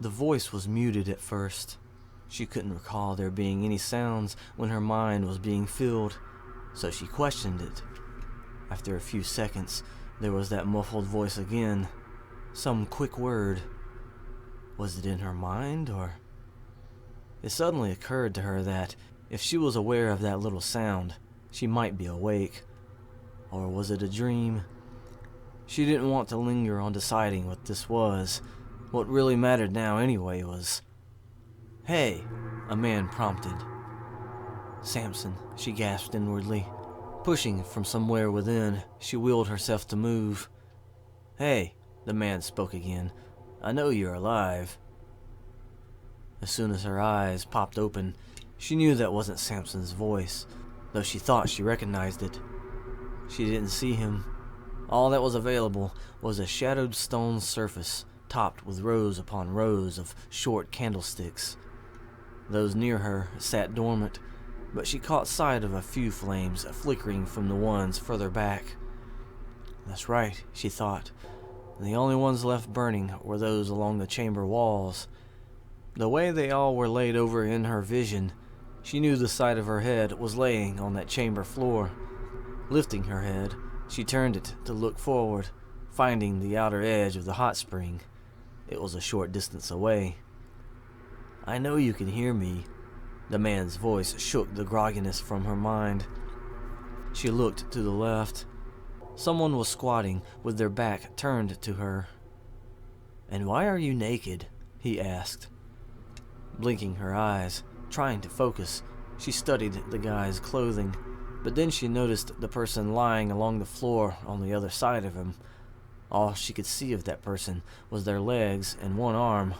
The voice was muted at first. She couldn't recall there being any sounds when her mind was being filled, so she questioned it. After a few seconds, there was that muffled voice again. Some quick word. Was it in her mind, or... It suddenly occurred to her that, if she was aware of that little sound, she might be awake. Or was it a dream? She didn't want to linger on deciding what this was. What really mattered now anyway was... "Hey," a man prompted. "Samson," she gasped inwardly. Pushing from somewhere within, she willed herself to move. "Hey," the man spoke again. "I know you're alive." As soon as her eyes popped open, she knew that wasn't Samson's voice, though she thought she recognized it. She didn't see him. All that was available was a shadowed stone surface, topped with rows upon rows of short candlesticks. Those near her sat dormant, but she caught sight of a few flames flickering from the ones further back. That's right, she thought. The only ones left burning were those along the chamber walls. The way they all were laid over in her vision, she knew the side of her head was laying on that chamber floor. Lifting her head, she turned it to look forward, finding the outer edge of the hot spring. It was a short distance away. "I know you can hear me." The man's voice shook the grogginess from her mind. She looked to the left. Someone was squatting with their back turned to her. "And why are you naked?" he asked. Blinking her eyes, trying to focus, she studied the guy's clothing, but then she noticed the person lying along the floor on the other side of him. All she could see of that person was their legs and one arm.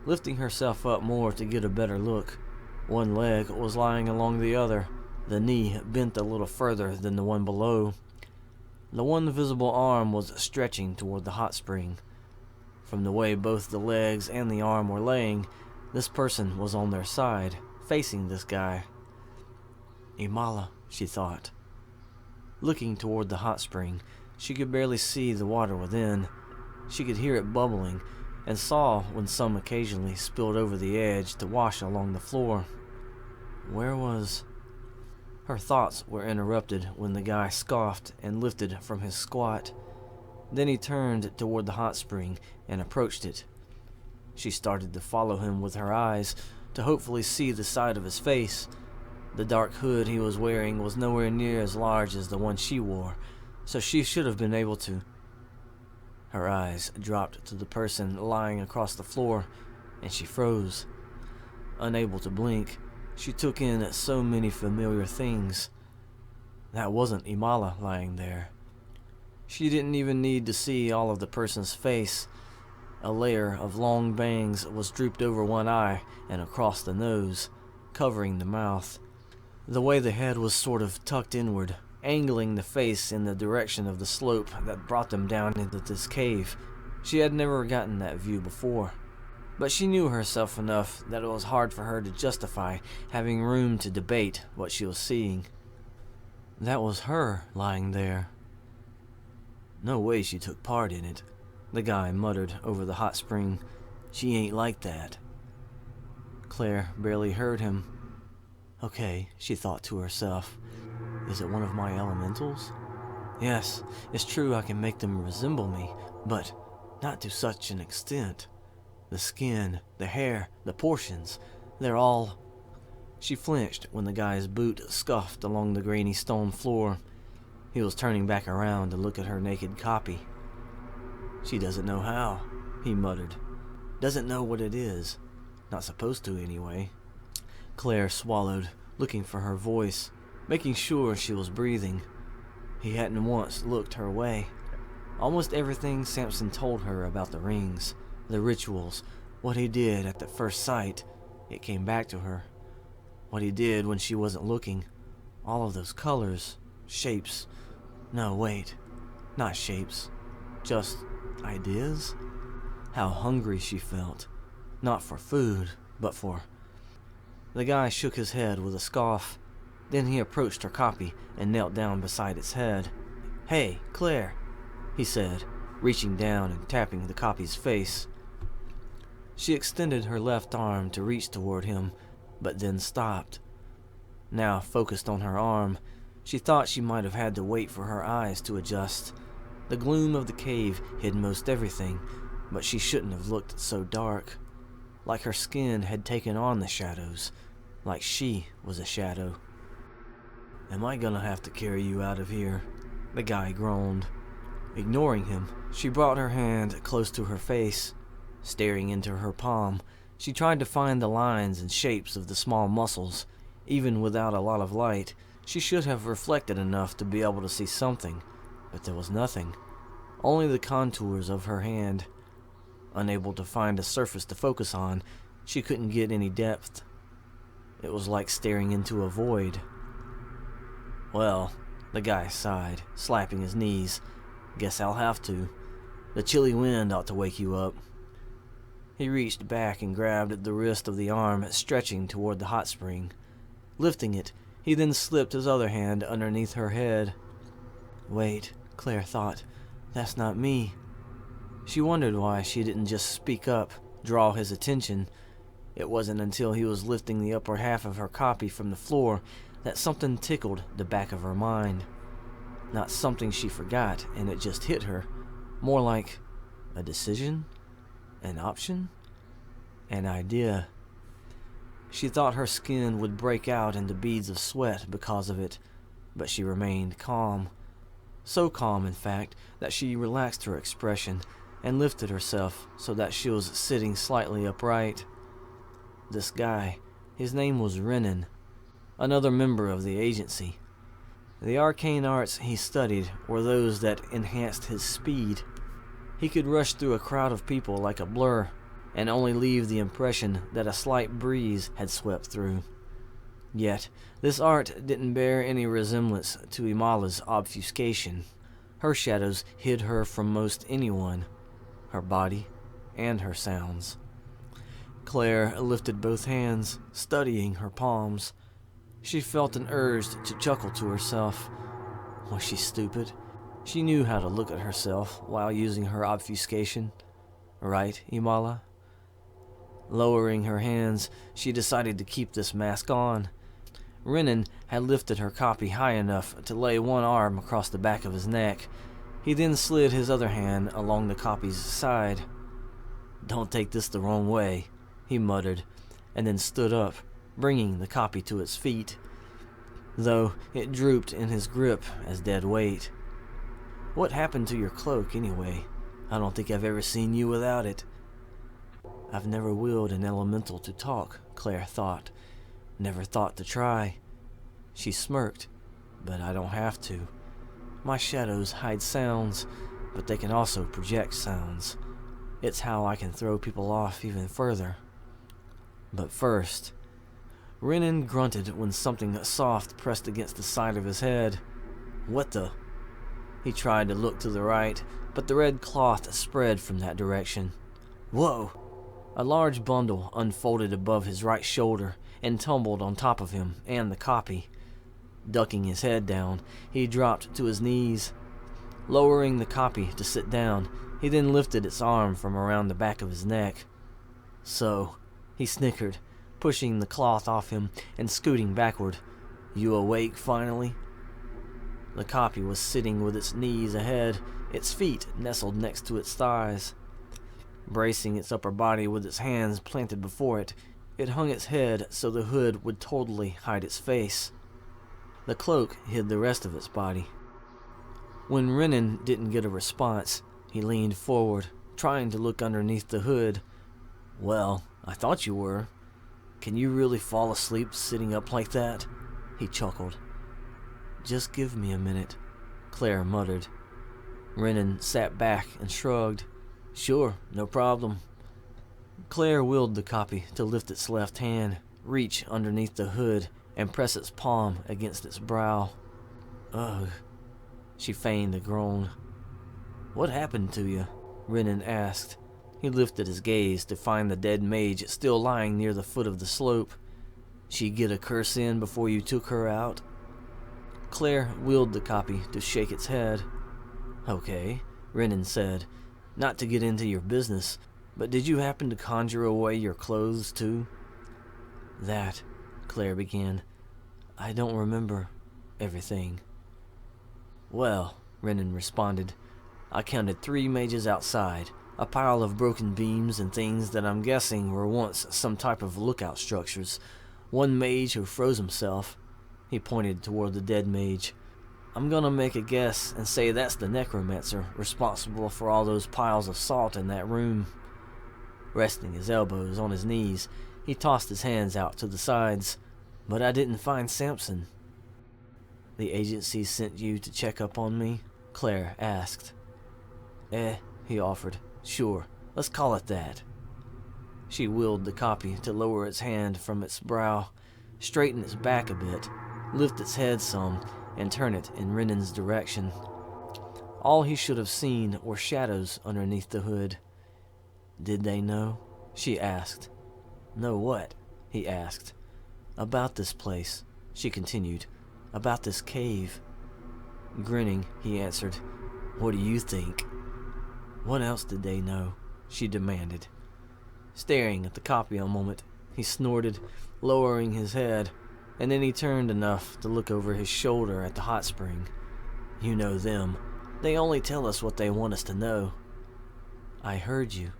Lifting herself up more to get a better look, one leg was lying along the other, the knee bent a little further than the one below. The one visible arm was stretching toward the hot spring. From the way both the legs and the arm were laying, this person was on their side, facing this guy. Imala, she thought. Looking toward the hot spring, she could barely see the water within. She could hear it bubbling, and saw when some occasionally spilled over the edge to wash along the floor. Where was... Her thoughts were interrupted when the guy scoffed and lifted from his squat. Then he turned toward the hot spring and approached it. She started to follow him with her eyes to hopefully see the side of his face. The dark hood he was wearing was nowhere near as large as the one she wore, so she should have been able to. Her eyes dropped to the person lying across the floor, and she froze. Unable to blink, she took in so many familiar things. That wasn't Imala lying there. She didn't even need to see all of the person's face. A layer of long bangs was drooped over one eye and across the nose, covering the mouth. The way the head was sort of tucked inward, angling the face in the direction of the slope that brought them down into this cave. She had never gotten that view before, but she knew herself enough that it was hard for her to justify having room to debate what she was seeing. That was her lying there. No way she took part in it, the guy muttered over the hot spring. She ain't like that. Claire barely heard him. Okay, she thought to herself. Is it one of my elementals? Yes, it's true I can make them resemble me, but not to such an extent. The skin, the hair, the portions, they're all... She flinched when the guy's boot scuffed along the grainy stone floor. He was turning back around to look at her naked copy. She doesn't know how, he muttered. Doesn't know what it is. Not supposed to, anyway. Claire swallowed, looking for her voice, making sure she was breathing. He hadn't once looked her way. Almost everything Samson told her about the rings, the rituals, what he did at the first sight, it came back to her. What he did when she wasn't looking. All of those colors, shapes. No, wait. Not shapes. Just ideas? How hungry she felt. Not for food, but for... The guy shook his head with a scoff. Then he approached her copy and knelt down beside its head. Hey, Claire, he said, reaching down and tapping the copy's face. She extended her left arm to reach toward him, but then stopped. Now focused on her arm, she thought she might have had to wait for her eyes to adjust. The gloom of the cave hid most everything, but she shouldn't have looked so dark. Like her skin had taken on the shadows, like she was a shadow. "Am I gonna have to carry you out of here?" the guy groaned. Ignoring him, she brought her hand close to her face. Staring into her palm, she tried to find the lines and shapes of the small muscles. Even without a lot of light, she should have reflected enough to be able to see something, but there was nothing. Only the contours of her hand. Unable to find a surface to focus on, she couldn't get any depth. It was like staring into a void. "Well," the guy sighed, slapping his knees, "guess I'll have to. The chilly wind ought to wake you up." He reached back and grabbed the wrist of the arm stretching toward the hot spring. Lifting it, he then slipped his other hand underneath her head. Wait, Claire thought, that's not me. She wondered why she didn't just speak up, draw his attention. It wasn't until he was lifting the upper half of her copy from the floor that something tickled the back of her mind. Not something she forgot and it just hit her. More like a decision, an option, an idea. She thought her skin would break out into beads of sweat because of it, but she remained calm. So calm, in fact, that she relaxed her expression and lifted herself so that she was sitting slightly upright. This guy, his name was Renan, another member of the agency. The arcane arts he studied were those that enhanced his speed. He could rush through a crowd of people like a blur, and only leave the impression that a slight breeze had swept through. Yet, this art didn't bear any resemblance to Imala's obfuscation. Her shadows hid her from most anyone, her body and her sounds. Claire lifted both hands, studying her palms. She felt an urge to chuckle to herself. Was she stupid? She knew how to look at herself while using her obfuscation. Right, Imala? Lowering her hands, she decided to keep this mask on. Renan had lifted her copy high enough to lay one arm across the back of his neck. He then slid his other hand along the copy's side. "Don't take this the wrong way," he muttered, and then stood up, bringing the copy to its feet, though it drooped in his grip as dead weight. "What happened to your cloak, anyway? I don't think I've ever seen you without it." "I've never willed an elemental to talk," Claire thought. "Never thought to try." She smirked, "But I don't have to. My shadows hide sounds, but they can also project sounds. It's how I can throw people off even further. But first..." Renan grunted when something soft pressed against the side of his head. "What the..." He tried to look to the right, but the red cloth spread from that direction. Whoa! A large bundle unfolded above his right shoulder and tumbled on top of him and the copy. Ducking his head down, he dropped to his knees. Lowering the copy to sit down, he then lifted its arm from around the back of his neck. "So," he snickered, pushing the cloth off him and scooting backward. "You awake finally?" The copy was sitting with its knees ahead, its feet nestled next to its thighs. Bracing its upper body with its hands planted before it, it hung its head so the hood would totally hide its face. The cloak hid the rest of its body. When Renan didn't get a response, he leaned forward, trying to look underneath the hood. "Well, I thought you were. Can you really fall asleep sitting up like that?" he chuckled. "Just give me a minute," Claire muttered. Renan sat back and shrugged. "Sure, no problem." Claire willed the copy to lift its left hand, reach underneath the hood, and press its palm against its brow. "Ugh," she feigned a groan. "What happened to you?" Renan asked. He lifted his gaze to find the dead mage still lying near the foot of the slope. "She get a curse in before you took her out?" Claire willed the copy to shake its head. "Okay," Renan said. "Not to get into your business, But did you happen to conjure away your clothes too? That, Claire began. I don't remember everything. Well, Renan responded, I counted 3 mages outside, a pile of broken beams and things that I'm guessing were once some type of lookout structures. 1 mage who froze himself. He pointed toward the dead mage. I'm gonna make a guess and say that's the necromancer responsible for all those piles of salt in that room. Resting his elbows on his knees, he tossed his hands out to the sides. But I didn't find Samson. The agency sent you to check up on me? Claire asked. He offered. Sure, let's call it that. She willed the copy to lower its hand from its brow, straighten its back a bit, lift its head some, and turn it in Renan's direction. All he should have seen were shadows underneath the hood. Did they know? She asked. Know what? He asked. About this place, she continued. About this cave. Grinning, he answered. What do you think? What else did they know? She demanded. Staring at the copy a moment, he snorted, lowering his head, and then he turned enough to look over his shoulder at the hot spring. You know them. They only tell us what they want us to know. I heard you,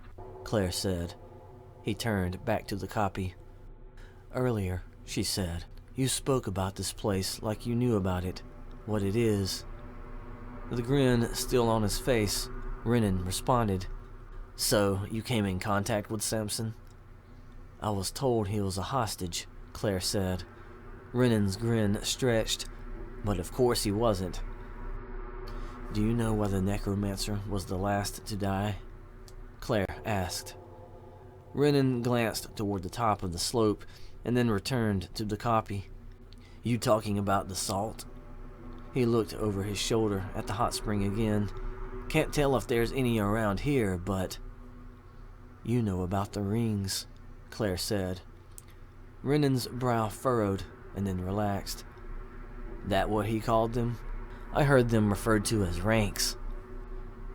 Claire said. He turned back to the copy. Earlier, she said, you spoke about this place like you knew about it, what it is. The grin still on his face, Renan responded. So, you came in contact with Samson? I was told he was a hostage, Claire said. Renan's grin stretched, but of course he wasn't. Do you know why the necromancer was the last to die? Claire asked. Renan glanced toward the top of the slope and then returned to the copy. You talking about the salt? He looked over his shoulder at the hot spring again. Can't tell if there's any around here, but... You know about the rings, Claire said. Renan's brow furrowed and then relaxed. That what he called them? I heard them referred to as ranks.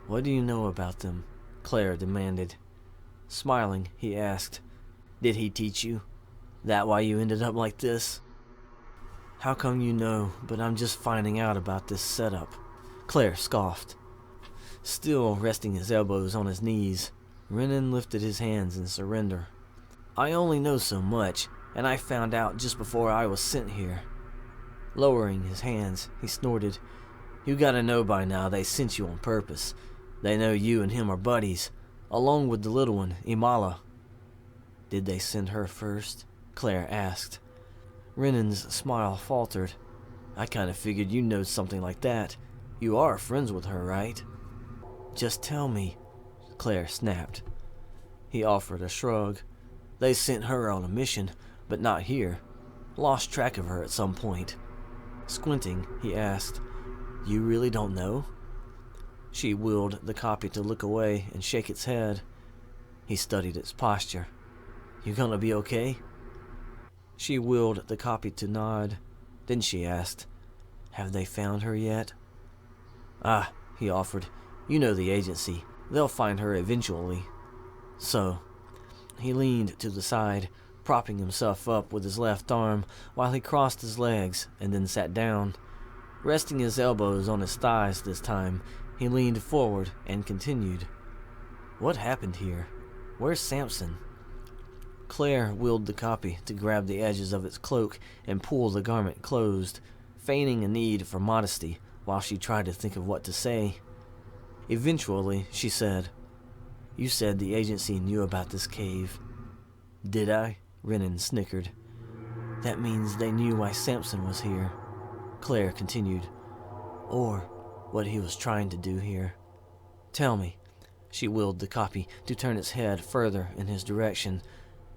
What do you know about them? Claire demanded. Smiling, he asked, did he teach you? That why you ended up like this? How come you know, but I'm just finding out about this setup? Claire scoffed. Still resting his elbows on his knees, Renan lifted his hands in surrender. I only know so much, and I found out just before I was sent here. Lowering his hands, he snorted. You gotta know by now they sent you on purpose. They know you and him are buddies, along with the little one, Imala. Did they send her first? Claire asked. Renan's smile faltered. I kinda figured you know something like that. You are friends with her, right? Just tell me, Claire snapped. He offered a shrug. They sent her on a mission, but not here. Lost track of her at some point. Squinting, he asked, You really don't know? She willed the copy to look away and shake its head. He studied its posture. You gonna be okay? She willed the copy to nod. Then she asked, Have they found her yet? Ah, he offered. You know the agency. They'll find her eventually. So, he leaned to the side, propping himself up with his left arm while he crossed his legs and then sat down. Resting his elbows on his thighs this time, he leaned forward and continued. What happened here? Where's Samson? Claire willed the copy to grab the edges of its cloak and pull the garment closed, feigning a need for modesty while she tried to think of what to say. Eventually, she said, You said the agency knew about this cave. Did I? Renan snickered. That means they knew why Samson was here, Claire continued, or what he was trying to do here. Tell me, she willed the copy to turn its head further in his direction.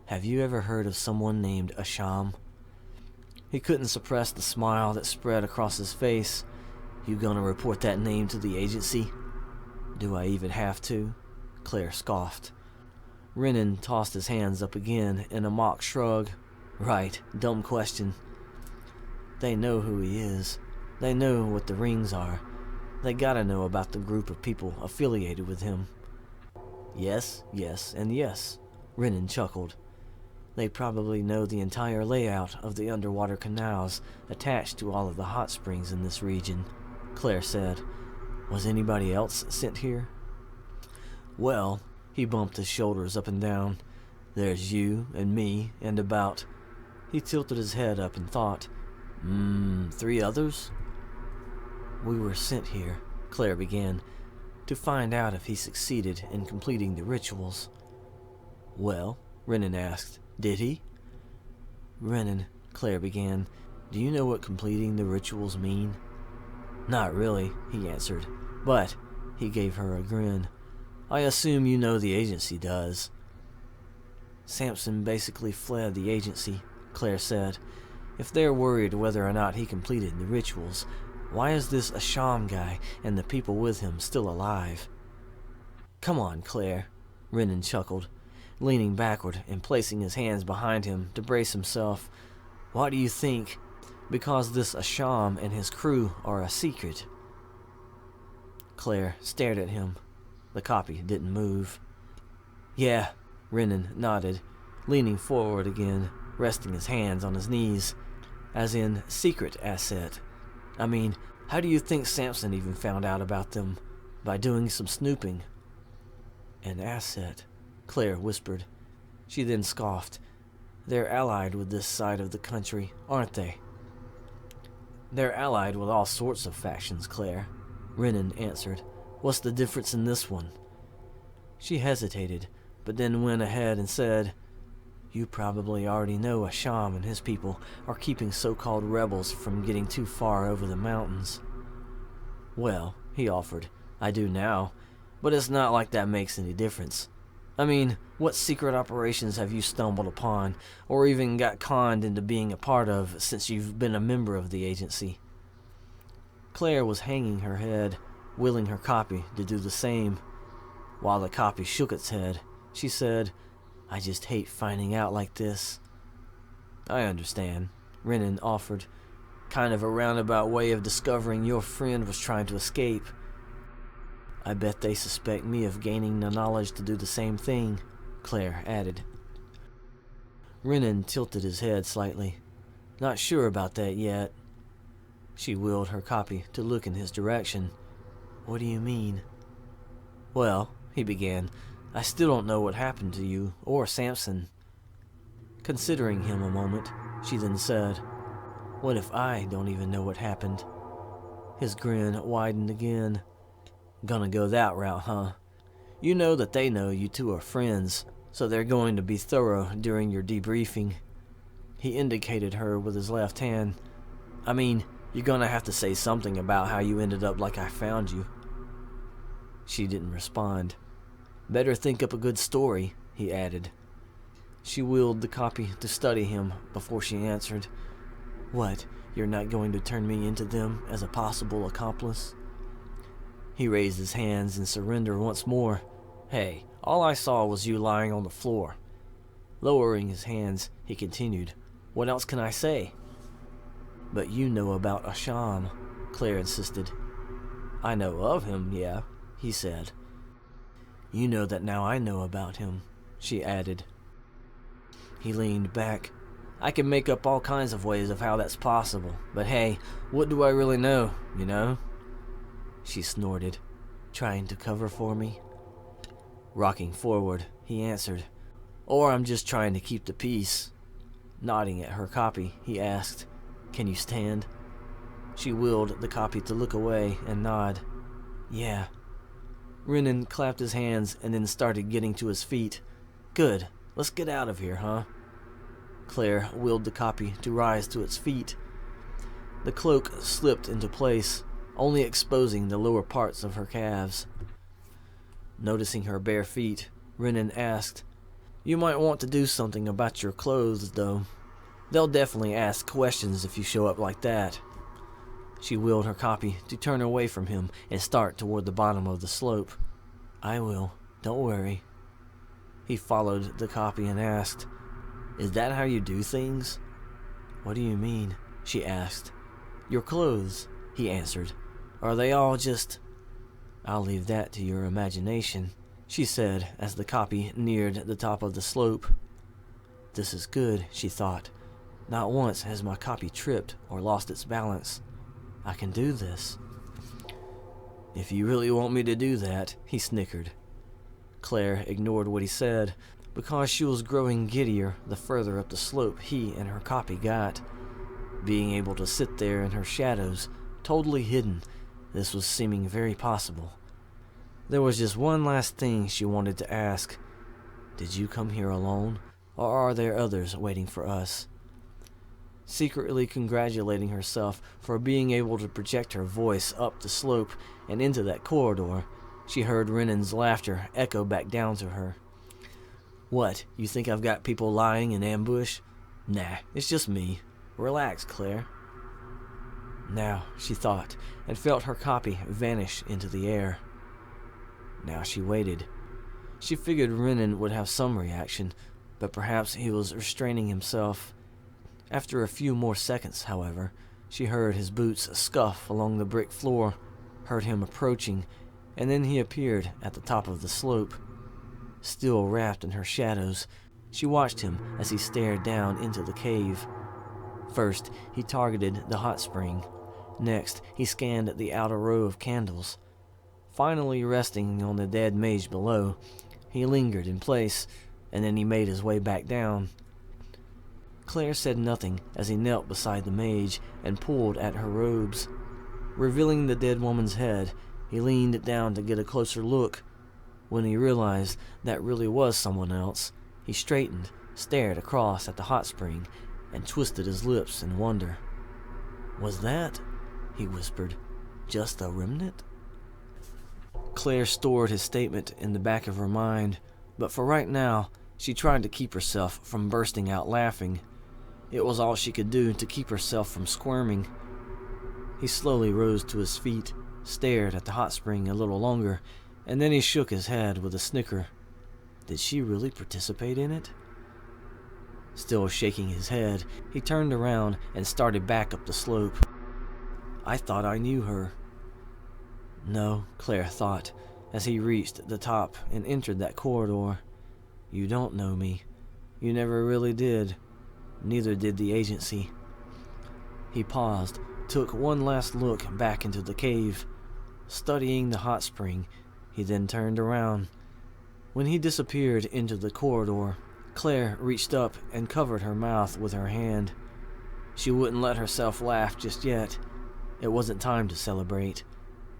Have you ever heard of someone named Asham? He couldn't suppress the smile that spread across his face. You gonna report that name to the agency? Do I even have to? Claire scoffed. Renan tossed his hands up again in a mock shrug. Right, dumb question. They know who he is. They know what the rings are. They gotta know about the group of people affiliated with him. Yes, yes, and yes, Renan chuckled. They probably know the entire layout of the underwater canals attached to all of the hot springs in this region, Claire said. Was anybody else sent here? Well, he bumped his shoulders up and down. There's you and me and about... He tilted his head up and thought, 3 others? We were sent here, Claire began, to find out if he succeeded in completing the rituals. Well, Renan asked, did he? Renan, Claire began, do you know what completing the rituals mean? Not really, he answered, but, he gave her a grin, I assume you know the agency does. Samson basically fled the agency, Claire said. If they're worried whether or not he completed the rituals, why is this Asham guy and the people with him still alive? Come on, Claire, Renan chuckled, leaning backward and placing his hands behind him to brace himself. Why do you think? Because this Asham and his crew are a secret. Claire stared at him. The copy didn't move. Yeah, Renan nodded, leaning forward again, resting his hands on his knees, as in secret asset. I mean, how do you think Samson even found out about them? By doing some snooping. An asset, Claire whispered. She then scoffed. They're allied with this side of the country, aren't they? They're allied with all sorts of factions, Claire, Renan answered. What's the difference in this one? She hesitated, but then went ahead and said, You probably already know Asham and his people are keeping so-called rebels from getting too far over the mountains. Well, he offered, I do now, but it's not like that makes any difference. I mean, what secret operations have you stumbled upon, or even got conned into being a part of since you've been a member of the agency? Claire was hanging her head, willing her copy to do the same. While the copy shook its head, she said, I just hate finding out like this. I understand, Renan offered. Kind of a roundabout way of discovering your friend was trying to escape. I bet they suspect me of gaining the knowledge to do the same thing, Claire added. Renan tilted his head slightly. Not sure about that yet. She wheeled her copy to look in his direction. What do you mean? Well, he began, I still don't know what happened to you or Samson. Considering him a moment, she then said, What if I don't even know what happened? His grin widened again. Gonna go that route, huh? You know that they know you two are friends, so they're going to be thorough during your debriefing. He indicated her with his left hand. I mean, you're gonna have to say something about how you ended up like I found you. She didn't respond. Better think up a good story, he added. She wheeled the copy to study him before she answered. What, you're not going to turn me into them as a possible accomplice? He raised his hands in surrender once more. Hey, all I saw was you lying on the floor. Lowering his hands, he continued, What else can I say? But you know about Asham, Claire insisted. I know of him, yeah, he said. You know that now I know about him, she added. He leaned back. I can make up all kinds of ways of how that's possible, but hey, what do I really know, you know? She snorted, trying to cover for me. Rocking forward, he answered, Or I'm just trying to keep the peace. Nodding at her copy, he asked, Can you stand? She wheeled the copy to look away and nod. Yeah. Renan clapped his hands and then started getting to his feet. Good, let's get out of here, huh? Claire wheeled the copy to rise to its feet. The cloak slipped into place, only exposing the lower parts of her calves. Noticing her bare feet, Renan asked, You might want to do something about your clothes, though. They'll definitely ask questions if you show up like that. She wheeled her copy to turn away from him and start toward the bottom of the slope. I will, don't worry. He followed the copy and asked, Is that how you do things? What do you mean? She asked. Your clothes, he answered. Are they all just... I'll leave that to your imagination, she said as the copy neared the top of the slope. This is good, she thought. Not once has my copy tripped or lost its balance. I can do this. If you really want me to do that, he snickered. Claire ignored what he said, because she was growing giddier the further up the slope he and her copy got. Being able to sit there in her shadows, totally hidden, this was seeming very possible. There was just one last thing she wanted to ask. Did you come here alone, or are there others waiting for us? Secretly congratulating herself for being able to project her voice up the slope and into that corridor, she heard Renan's laughter echo back down to her. What, you think I've got people lying in ambush? Nah, it's just me. Relax, Claire. Now, she thought, and felt her copy vanish into the air. Now she waited. She figured Renan would have some reaction, but perhaps he was restraining himself. After a few more seconds, however, she heard his boots scuff along the brick floor, heard him approaching, and then he appeared at the top of the slope. Still wrapped in her shadows, she watched him as he stared down into the cave. First, he targeted the hot spring. Next, he scanned the outer row of candles. Finally resting on the dead mage below, he lingered in place, and then he made his way back down. Claire said nothing as he knelt beside the mage and pulled at her robes. Revealing the dead woman's head, he leaned down to get a closer look. When he realized that really was someone else, he straightened, stared across at the hot spring, and twisted his lips in wonder. Was that, he whispered, just a remnant? Claire stored his statement in the back of her mind, but for right now, she tried to keep herself from bursting out laughing. It was all she could do to keep herself from squirming. He slowly rose to his feet, stared at the hot spring a little longer, and then he shook his head with a snicker. Did she really participate in it? Still shaking his head, he turned around and started back up the slope. I thought I knew her. No, Claire thought, as he reached the top and entered that corridor. You don't know me. You never really did. Neither did the agency. He paused, took one last look back into the cave. Studying the hot spring, he then turned around. When he disappeared into the corridor, Claire reached up and covered her mouth with her hand. She wouldn't let herself laugh just yet. It wasn't time to celebrate.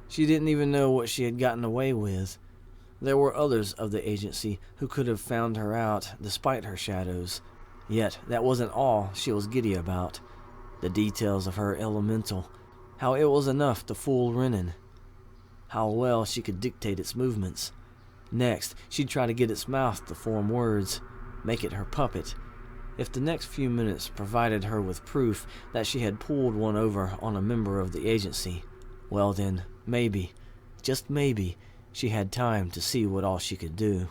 She didn't even know what she had gotten away with. There were others of the agency who could have found her out despite her shadows. Yet that wasn't all she was giddy about. The details of her elemental, how it was enough to fool Renan, how well she could dictate its movements. Next, she'd try to get its mouth to form words, make it her puppet. If the next few minutes provided her with proof that she had pulled one over on a member of the agency, well then, maybe, just maybe, she had time to see what all she could do.